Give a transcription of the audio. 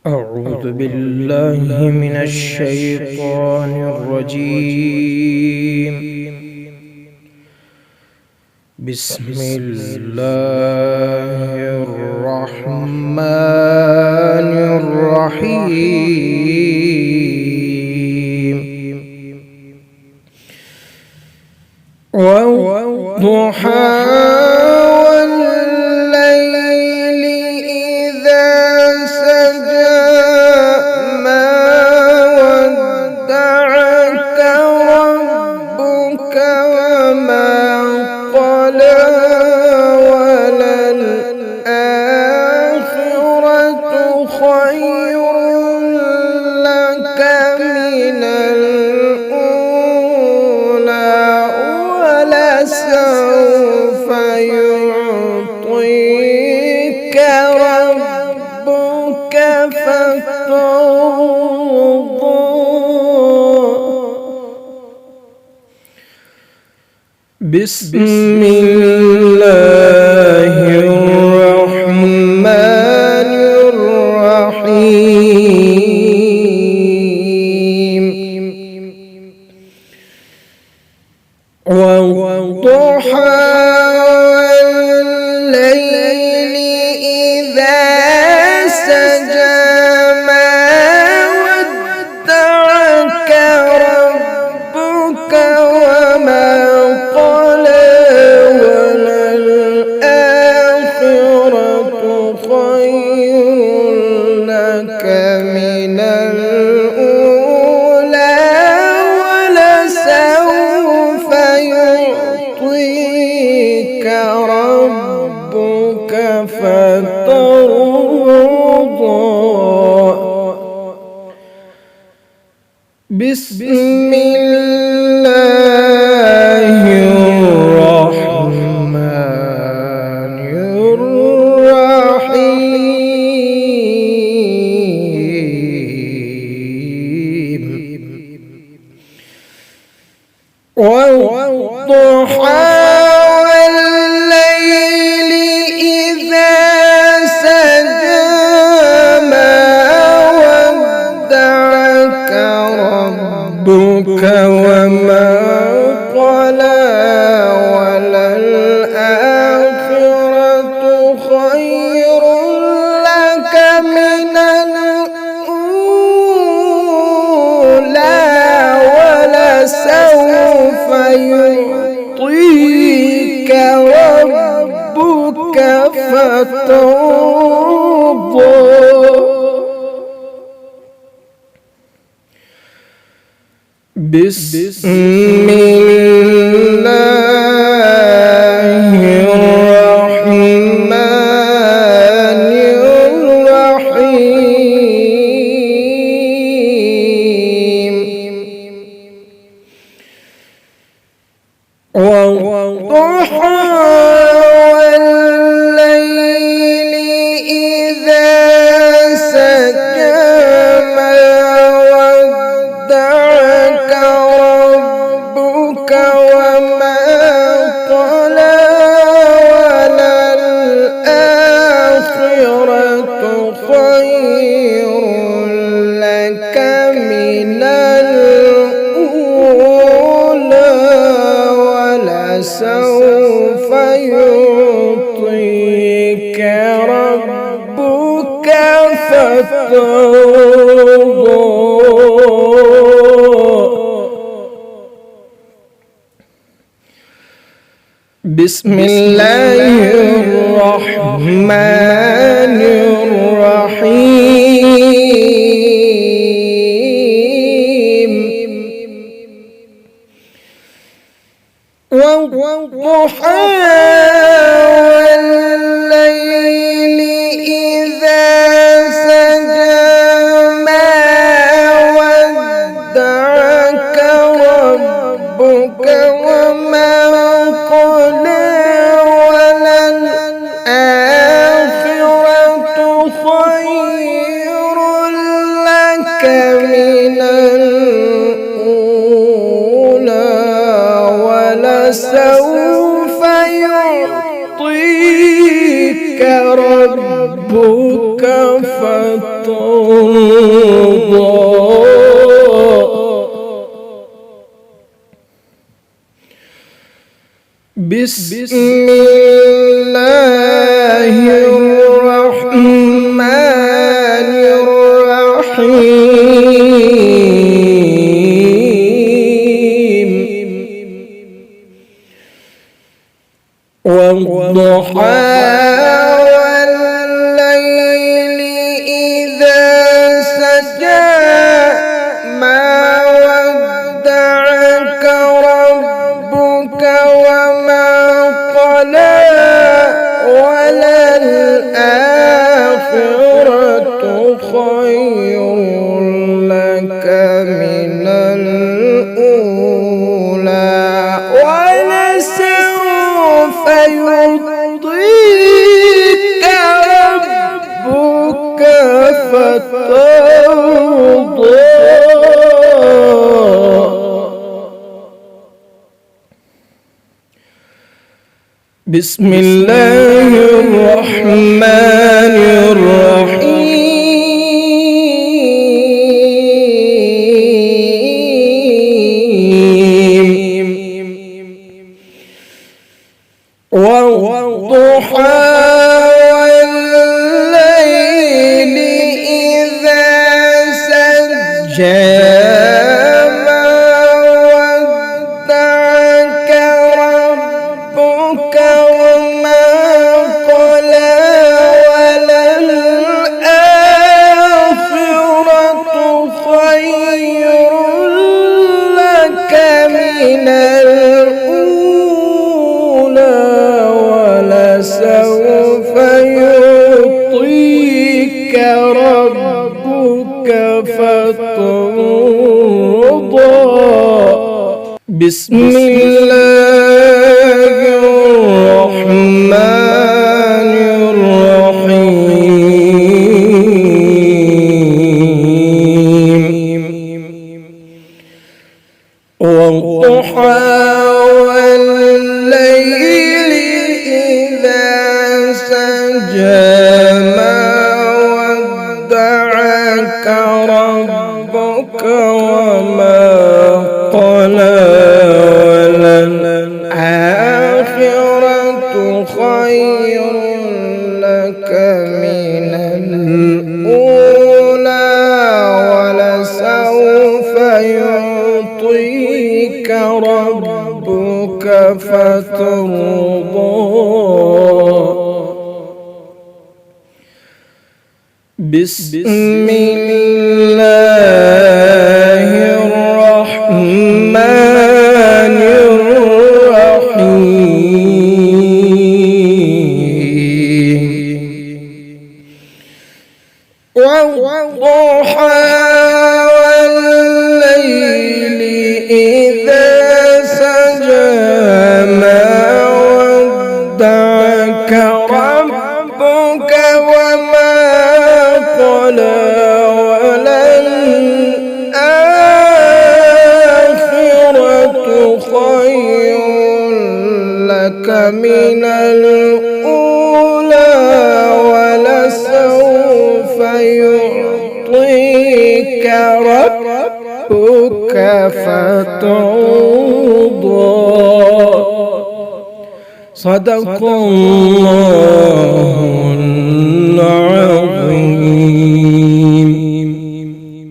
أعوذ بالله من الشيطان الرجيم. بسم الله الرحمن الرحيم. والضحى سوف يعطيك ربك فترضى. بسم الله الرحمن الرحيم. والضحى والليل إذا سجى ما ودعك ربك وما قلى وللآخرة خير لك من الأولى ولسوف يعطيك ربك فترضى. بسم الله الرحمن الرحيم. والضحى والليل إذا سجى ما ودعك ربك وما قلى وللآخرة خير لك من الأولى ولسوف يعطيك ربك فترضى. بسم الله الرحمن الرحيم. والضحى والليل إذا سجى ما ودعك ربك وما قلى وللآخرة خير لك من الأولى ولسوف يعطيك ربك فترضى. بسم الله الرحمن الرحيم. والضحى والليل إذا سجى ما ودعك ربك وما قلى وللآخرة خير لك من الأولى ولسوف يعطيك ربك فترضى. بسم الله الرحمن الرحيم والضحى والليل إذا سجى ما ودعك ربك وما قلى وللآخرة خير لك من الأولى ولسوف يعطيك ربك فترضى بسم الله الرحمن الرحيم والضحى والليل إذا سجى ما ودعك ربك وما قلى وللآخرة خير لك من الأولى ولسوف يعطيك ربك فترضى بسم الله الرحمن الرحيم والضحى والليل إذا سجى ما ودعك ربك وما قلى وللآخرة خير لك من الأولى ولسوف يعطيك ربك فترضى بسم الله الرحمن الرحيم والضحى والليل إذا سجى ما ودعك ربك وما قلى وللآخرة خير لك من الأولى ولسوف يعطيك ربك فترضى صدق الله